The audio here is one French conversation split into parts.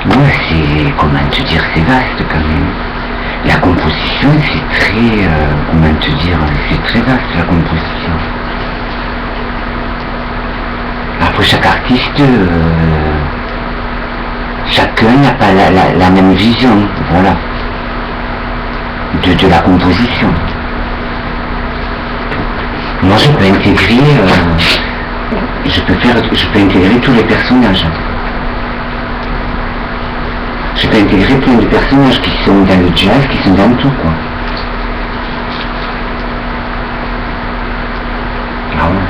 Ouais, c'est, comment te dire, c'est vaste quand même. La composition, c'est très, comment te dire, c'est très vaste la composition. Après, chaque artiste, chacun n'a pas la même vision, voilà, de la composition. Moi, je peux intégrer, je peux intégrer tous les personnages. Je peux intégrer plein de personnages qui sont dans le jazz, qui sont dans tout, quoi. Ah ouais.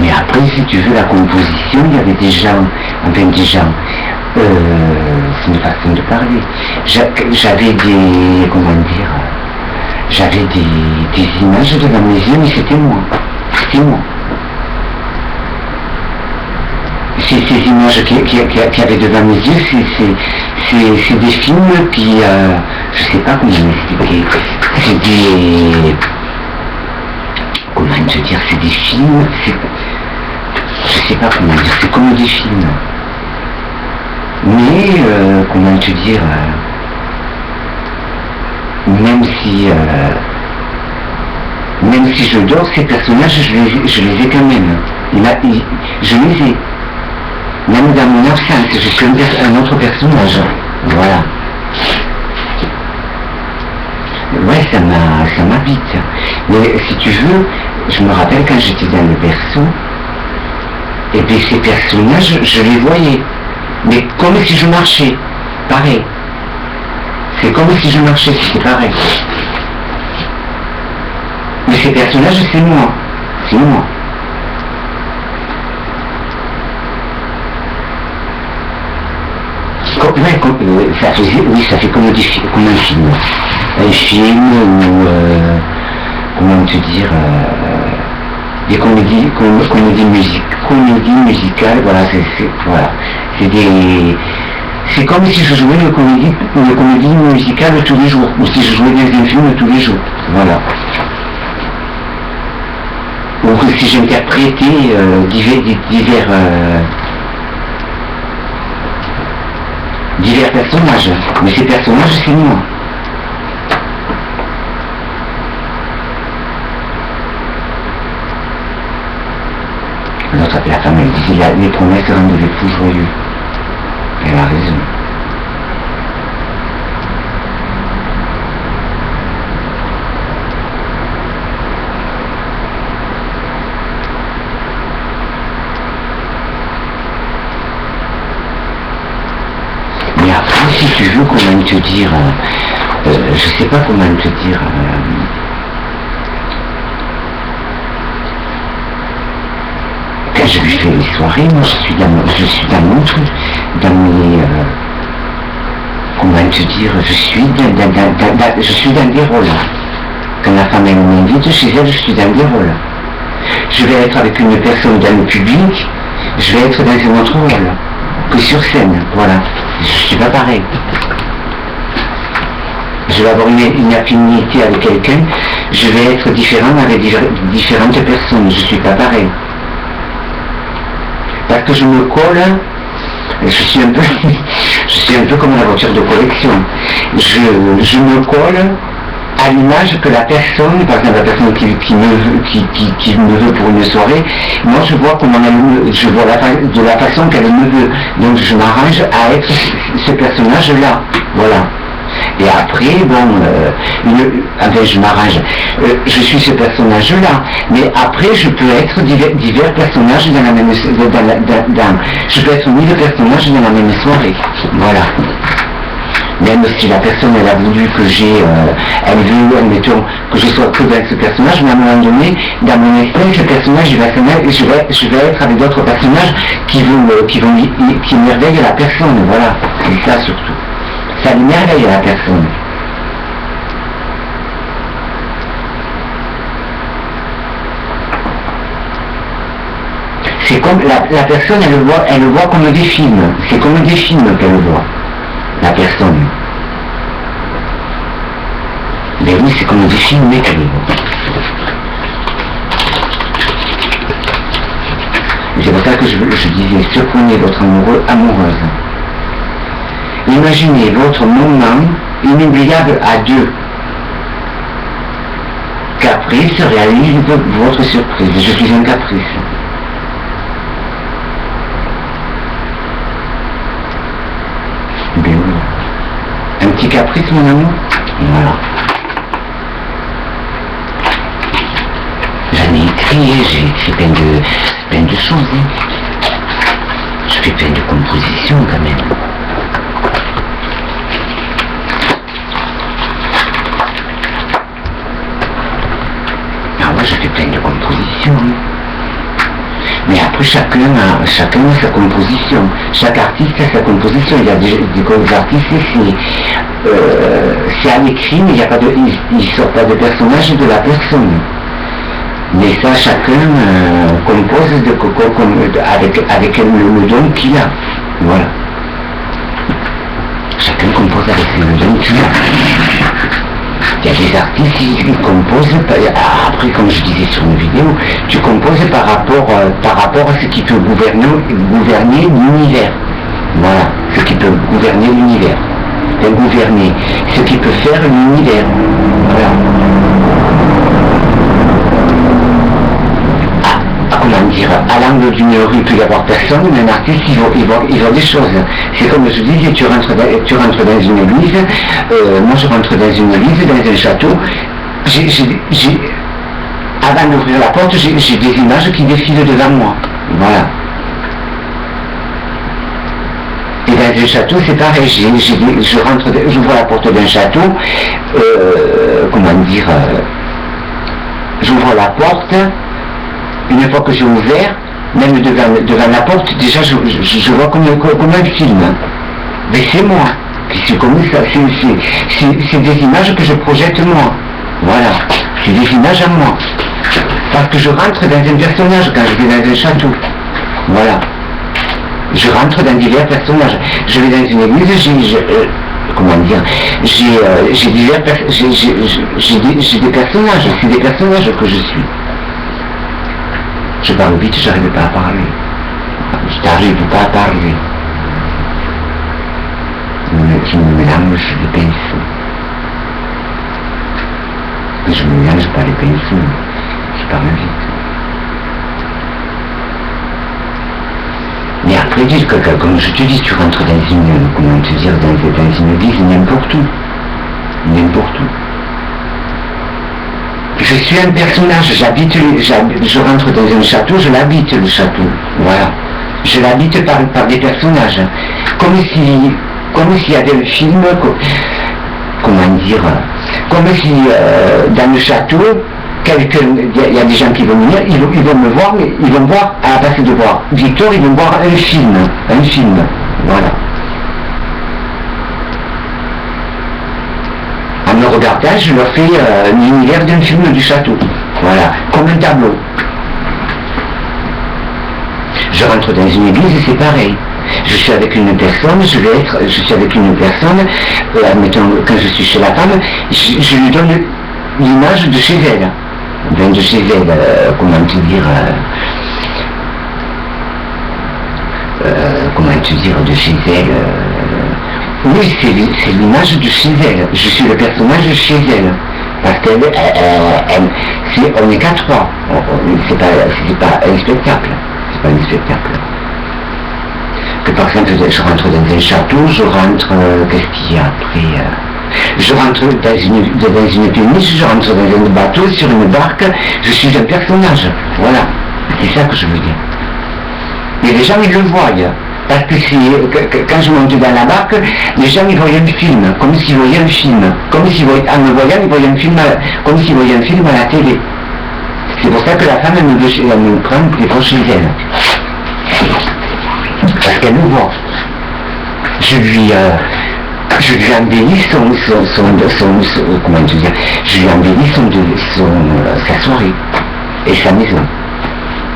Mais après, si tu veux, la composition, il y avait des gens, c'est une façon de parler. J'avais des, comment dire, j'avais des images devant mes yeux, mais c'était moi. C'était moi. Ces images qu'il y avait devant mes yeux, c'est des films qui, je sais pas comment expliquer, c'est des, comment te dire, c'est des films, je sais pas comment dire, c'est comme des films. Mais, comment te dire, même si je dors, ces personnages, je les ai quand même. Je les ai. Même dans mon absence, je suis un autre personnage. Voilà. Ouais, ça m'habite. Mais si tu veux, je me rappelle quand j'étais dans le berceau, et bien ces personnages, je les voyais. Mais comme si je marchais. Pareil. C'est comme si je marchais, c'est pareil. Mais ces personnages, c'est moi. C'est moi. Ça fait comme un film. Un film ou, comment te dire, des comédies musicales, voilà, c'est comme si je jouais une comédie musicale tous les jours, ou si je jouais des films tous les jours, voilà. Ou si j'interprétais divers personnages, mais ces personnages, c'est moi. La femme, elle disait, les promesses rendent l'époux joyeux. Elle a raison. Mais après, si tu veux, comment te dire, je sais pas comment te dire, quand je lui fais les soirées, moi je suis dans mon truc, dans mes, comment te dire, je suis dans des rôles. Quand la femme elle m'invite chez elle, je suis dans des rôles. Je vais être avec une personne dans le public, je vais être dans un autre rôle que sur scène, voilà. Je suis pas pareil. Je vais avoir une affinité avec quelqu'un, je vais être différent avec différentes personnes, je suis pas pareil. Parce que je me colle, je suis un peu comme la voiture de collection. Je me colle à l'image que la personne, par exemple la personne qui me veut pour une soirée, moi je vois comment je vois de la façon qu'elle me veut. Donc je m'arrange à être ce personnage-là. Voilà. Et après, bon, je m'arrange. Je suis ce personnage-là, mais après je peux être divers personnages dans la même, je peux être 1000 personnages dans la même soirée. Voilà. Même si la personne elle a voulu que elle veut, admettons, que je sois que dans ce personnage, mais à un moment donné, dans mon esprit, ce personnage, je vais être avec d'autres personnages qui émerveillent la personne, voilà, c'est ça surtout. Ça émerveille la personne. C'est comme la personne, elle le voit comme des films. C'est comme des films qu'elle voit. La personne. Mais oui, c'est comme des films qu'elle voit. C'est pour ça que je disais, surprenez votre amoureux, amoureuse. Imaginez votre moment inoubliable à deux. Caprice réalise votre surprise. Je suis un caprice. Ben oui. Un petit caprice, mon amour. Voilà. J'en ai écrit, j'ai écrit plein de choses. Je fais plein de compositions quand même. Je fais plein de compositions. Mais après, chacun a sa composition. Chaque artiste a sa composition. Il y a des artistes, c'est à l'écrit, mais il ne sort pas de personnage et de la personne. Mais ça, chacun compose avec le don qu'il a. Voilà. Chacun compose avec le don qu'il a. Il y a des artistes qui composent, après comme je disais sur une vidéo, tu composes par rapport à ce qui peut gouverner l'univers. Voilà, ce qui peut gouverner l'univers. Et gouverner ce qui peut faire l'univers. Voilà. Comment dire, à l'angle d'une rue, il peut y avoir personne, mais un artiste, il voit des choses. C'est comme je disais, tu rentres dans une église, moi je rentre dans une église, dans un château, avant d'ouvrir la porte, j'ai des images qui défilent devant moi. Voilà. Et dans un château, c'est pareil, j'ouvre la porte d'un château, comment dire, j'ouvre la porte. Une fois que j'ai ouvert, même devant la porte, déjà je vois comme un film. Mais c'est moi. C'est comme ça, c'est des images que je projette moi. Voilà. C'est des images à moi. Parce que je rentre dans un personnage quand je vais dans un château. Voilà. Je rentre dans divers personnages. Je vais dans une église, comment dire, j'ai des personnages, c'est des personnages que je suis. Je parle vite, je n'arrive pas à parler. Je n'arrive pas à parler. Je me mélange les pinceaux. Je me mélange pas les pinceaux. Je parle vite. Mais après, dis que, comme je te dis, tu rentres dans une, comment te dire, dans une église n'importe où. N'importe où. Je suis un personnage, je rentre dans un château, je l'habite le château, voilà. Je l'habite par des personnages. Comme s'il y avait un film, comment dire, comme si dans le château, il y a des gens qui vont venir, ils vont me voir, mais ils vont voir, à la place de voir Victor, ils vont voir un film, voilà. En me regardant, je leur fais l'univers d'un film du château. Voilà, comme un tableau. Je rentre dans une église, c'est pareil. Je suis avec une personne, je suis avec une personne, admettons, quand je suis chez la femme, je lui donne l'image de chez elle. Enfin, de chez elle, comment te dire, de chez elle. Oui, c'est l'image de chez elle. Je suis le personnage de chez elle. Parce qu'elle, on n'est qu'à trois. C'est pas un spectacle. C'est pas un spectacle. Que par exemple, je rentre dans un château, qu'est-ce qu'il y a après je rentre dans une péniche, je rentre dans un bateau, sur une barque, je suis un personnage. Voilà. C'est ça que je veux dire. Et les gens, ils le voient. Parce que quand je monte dans la barque, les gens ils voyaient un film, comme s'ils voyaient un film, en me voyant, ils voyaient un film, comme s'ils voyaient un film à la télé. C'est pour ça que la femme elle me prend des fois chez elle. Parce qu'elle me voit. Je lui embellis comment te dire, je lui embellis sa soirée et sa maison.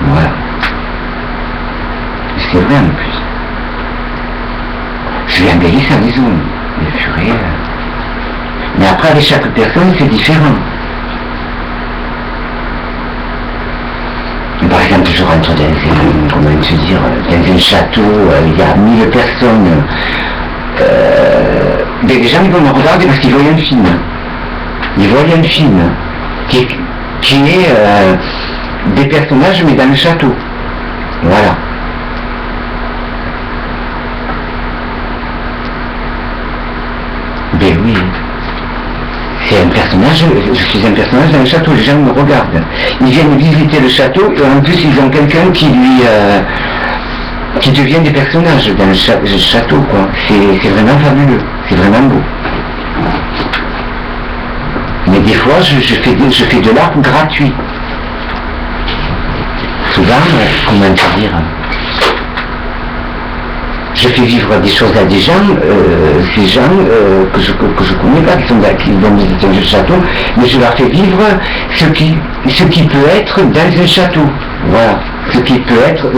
Voilà. C'est vrai en plus. Je lui embellis sa maison, le furet. Mais après, avec chaque personne, c'est différent. Par exemple, je rentre dans un château, il y a 1000 personnes. Les gens ils vont me regarder parce qu'ils voient un film. Ils voient un film qui est des personnages mais dans le château. Voilà. Ben oui. C'est un personnage, je suis un personnage dans le château, les gens me regardent. Ils viennent visiter le château et en plus ils ont quelqu'un qui devient des personnages dans le château, quoi. C'est vraiment fabuleux, c'est vraiment beau. Mais des fois je fais de l'art gratuit. Souvent, comment dire, je fais vivre des choses à des gens, ces gens que je connais pas, qui vont visiter un château, mais je leur fais vivre ce qui peut être dans un château. Voilà. Ce qui peut être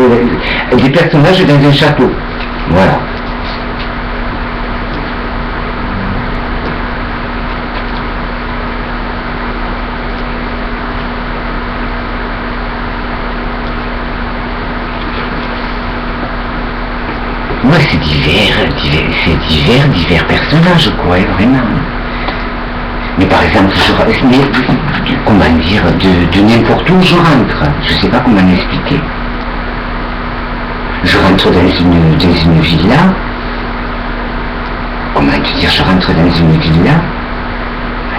des personnages dans un château. Voilà. Moi, c'est divers personnages, quoi, vraiment. Mais par exemple, comment dire, de n'importe où je rentre. Je sais pas comment l'expliquer. Je rentre dans une villa. Comment te dire, je rentre dans une villa.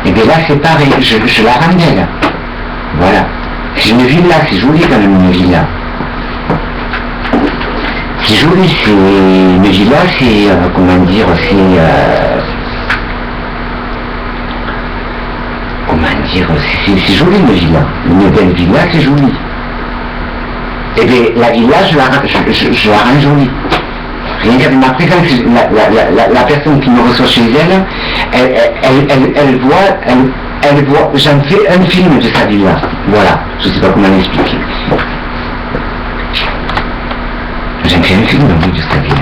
Et bien là, c'est pareil, je la randelle. Voilà. C'est une villa, c'est joli quand même une villa. C'est joli, c'est une villa, c'est comment dire, c'est joli une villa. Une belle villa, c'est joli. Et bien la villa, je la rends jolie. Rien qu'avec ma présence, la personne qui me reçoit chez elle voit, j'en fais un film de sa villa. Voilà, je ne sais pas comment l'expliquer. J'en fais un film de sa villa.